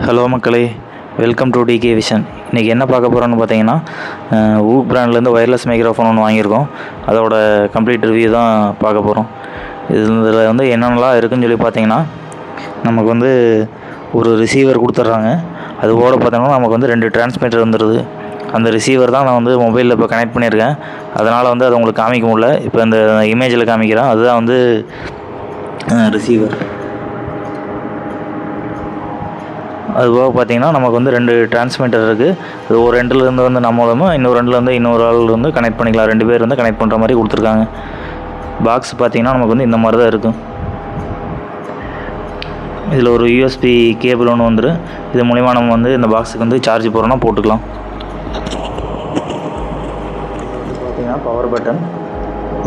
Hello மக்களே, welcome to decay vision. இன்றைக்கி என்ன பார்க்க போகிறோன்னு பார்த்தீங்கன்னா, ஊக் பிராண்ட்லேருந்து ஒயர்லெஸ் மைக்ரோஃபோன் ஒன்று வாங்கியிருக்கோம். அதோட கம்ப்ளீட் ரிவ்யூ தான் பார்க்க போகிறோம். இதில் வந்து என்னென்னலாம் இருக்குதுன்னு சொல்லி பார்த்தீங்கன்னா, நமக்கு வந்து ஒரு ரிசீவர் கொடுத்துட்றாங்க. அதுபோல் பார்த்தோம்னா நமக்கு வந்து 2 டிரான்ஸ்மிட்டர் வந்துடுது. அந்த ரிசீவர் தான் நான் வந்து மொபைலில் இப்போ கனெக்ட் பண்ணியிருக்கேன். அதனால் வந்து அதை உங்களுக்கு காமிக்க முடியல. இப்போ இந்த இமேஜில் காமிக்கிறேன். அதுதான் வந்து ரிசீவர். அதுபோக பார்த்தீங்கன்னா நமக்கு வந்து 2 டிரான்ஸ்மிட்டர் இருக்குது. அது ஒரு எண்ட்லேருந்து வந்து நம்ம மூலமாக இன்னொரு எண்ட்லேருந்து இன்னொரு ஆள் வந்து கனெக்ட் பண்ணிக்கலாம். 2 பேர் வந்து கனெக்ட் பண்ணுற மாதிரி கொடுத்துருக்காங்க. பாக்ஸ் பார்த்தீங்கன்னா நமக்கு வந்து இந்த மாதிரி தான் இருக்கும். இதில் ஒரு யூஎஸ்பி கேபிள் ஒன்று வந்துடும். இது மூலிமா நம்ம வந்து இந்த பாக்ஸுக்கு வந்து சார்ஜ் போடுறோன்னா போட்டுக்கலாம். பார்த்தீங்கன்னா பவர் பட்டன்.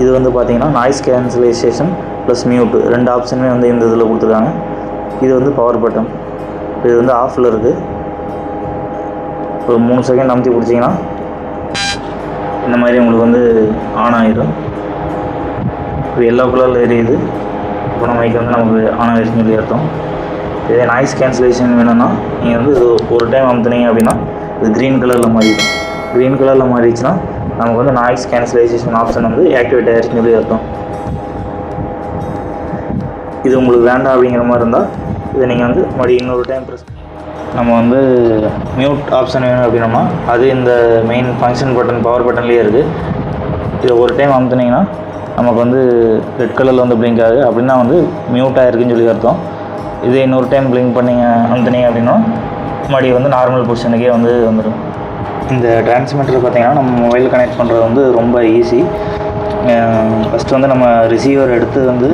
இது வந்து பார்த்தீங்கன்னா நாய்ஸ் கேன்சலேஷன் ப்ளஸ் மியூட் 2 ஆப்ஷனுமே வந்து இந்த இதில் கொடுத்துருக்காங்க. இது வந்து பவர் பட்டன். இது வந்து ஆஃபில் இருக்குது. ஒரு 3 செகண்ட் அமுத்தி பிடிச்சிங்கன்னா இந்த மாதிரி உங்களுக்கு வந்து ஆன் ஆகிடும். இப்போ எல்லோ கலரில் எரியுது. இப்போ நம்ம மைக் வந்து நமக்கு ஆன் ஆகிடுச்சுன்னு சொல்லி அர்த்தம். இதே நாய்ஸ் கேன்சலேஷன் வேணும்னா நீங்கள் வந்து இது ஒரு டைம் அமுத்துனீங்க அப்படின்னா இது க்ரீன் கலரில் மாறிடும். க்ரீன் கலரில் மாறிடுச்சுன்னா நமக்கு வந்து நாய்ஸ் கேன்சலேஷன் ஆப்ஷன் வந்து ஆக்டிவேட் ஆகிடுச்சுன்னு சொல்லி அர்த்தம். இது உங்களுக்கு வேண்டாம் அப்படிங்கிற மாதிரி இருந்தால் இதை நீங்கள் வந்து மறுபடியும் இன்னொரு டைம் ப்ரெஸ் நம்ம வந்து மியூட் ஆப்ஷன் வேணும் அப்படின்னோம்னா அது இந்த மெயின் ஃபங்க்ஷன் பட்டன் பவர் பட்டன்லேயே இருக்குது. இதை ஒரு டைம் அமுத்துனீங்கன்னா நமக்கு வந்து ரெட் கலரில் வந்து பிளிங்க் ஆகுது. அப்படின்னா வந்து மியூட் ஆகிருக்குன்னு சொல்லி அர்த்தம். இதே இன்னொரு டைம் பிளிங்க் அமுத்துனீங்க அப்படின்னா மறுபடியும் வந்து நார்மல் பொசிஷனுக்கே வந்து வந்துடும். இந்த டிரான்ஸ்மிட்டர் பார்த்திங்கன்னா நம்ம மொபைல் கனெக்ட் பண்ணுறது வந்து ரொம்ப ஈஸி. ஃபஸ்ட்டு வந்து நம்ம ரிசீவர் எடுத்து வந்து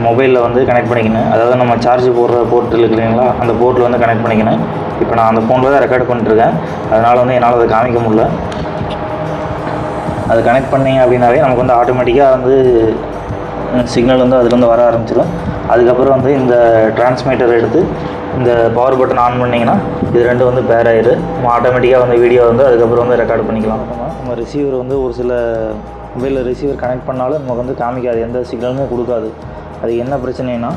மொபைலில் வந்து கனெக்ட் பண்ணிக்கணும். அதாவது நம்ம சார்ஜ் போடுற போர்ட்டில் இருக்கு இல்லைங்களா, அந்த போர்ட்டில் வந்து கனெக்ட் பண்ணிக்கணும். இப்போ நான் அந்த ஃபோனில் தான் ரெக்கார்ட் பண்ணிட்டுருக்கேன். அதனால் வந்து என்னால் அதை காமிக்க முடியல. அது கனெக்ட் பண்ணிங்க அப்படின்னாவே நமக்கு வந்து ஆட்டோமேட்டிக்காக வந்து சிக்னல் வந்து அதுலேருந்து வர ஆரம்பிச்சிடும். அதுக்கப்புறம் வந்து இந்த டிரான்ஸ்மிட்டர் எடுத்து இந்த பவர் பட்டன் ஆன் பண்ணிங்கன்னா இது 2 வந்து பேர் ஆயிடும். நம்ம ஆட்டோமேட்டிக்காக வந்து வீடியோ வந்து அதுக்கப்புறம் வந்து ரெக்கார்ட் பண்ணிக்கலாம். நம்ம ரிசீவர் வந்து ஒரு சில மொபைலில் ரிசீவர் கனெக்ட் பண்ணாலும் நமக்கு வந்து காமிக்காது, எந்த சிக்னலுமே கொடுக்காது. அது என்ன பிரச்சனைனா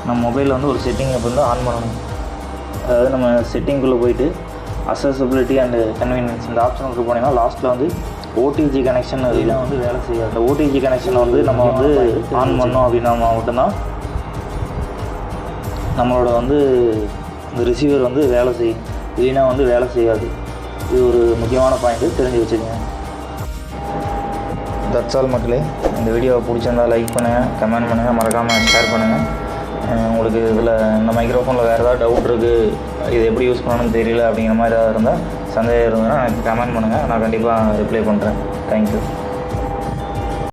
நம்ம மொபைலில் வந்து ஒரு செட்டிங் அப்போ வந்து ஆன் பண்ணணும். அதாவது நம்ம செட்டிங்குள்ளே போயிட்டு அக்சஸபிலிட்டி அண்டு கன்வீனியன்ஸ் இந்த ஆப்ஷனுக்கு போனீங்கன்னா லாஸ்ட்டில் வந்து ஓடிஜி கனெக்ஷன் இதெல்லாம் வந்து வேலை செய்யாது. அந்த ஓடிஜி கனெக்ஷனை வந்து நம்ம வந்து ஆன் பண்ணோம் அப்படின்னா மட்டும்தான் நம்மளோட வந்து இந்த ரிசீவர் வந்து வேலை செய்யும். இல்லைன்னா வந்து வேலை செய்யாது. இது ஒரு முக்கியமான பாயிண்ட்டு, தெரிஞ்சு வச்சுக்கோங்க. தட்ஸ் ஆல் மக்களே. இந்த வீடியோவை பிடிச்சிருந்தால் லைக் பண்ணுங்கள், கமெண்ட் பண்ணுங்கள், மறக்காமல் ஷேர் பண்ணுங்கள். உங்களுக்கு இதில் இந்த மைக்ரோஃபோனில் வேறு ஏதாவது டவுட் இருக்குது, இது எப்படி யூஸ் பண்ணணும்னு தெரியல அப்படிங்கிற மாதிரி ஏதாவது இருந்தால் சந்தேகம் இருந்ததுன்னா எனக்கு கமெண்ட் பண்ணுங்கள். நான் கண்டிப்பாக ரிப்ளை பண்ணுறேன். தேங்க்யூ.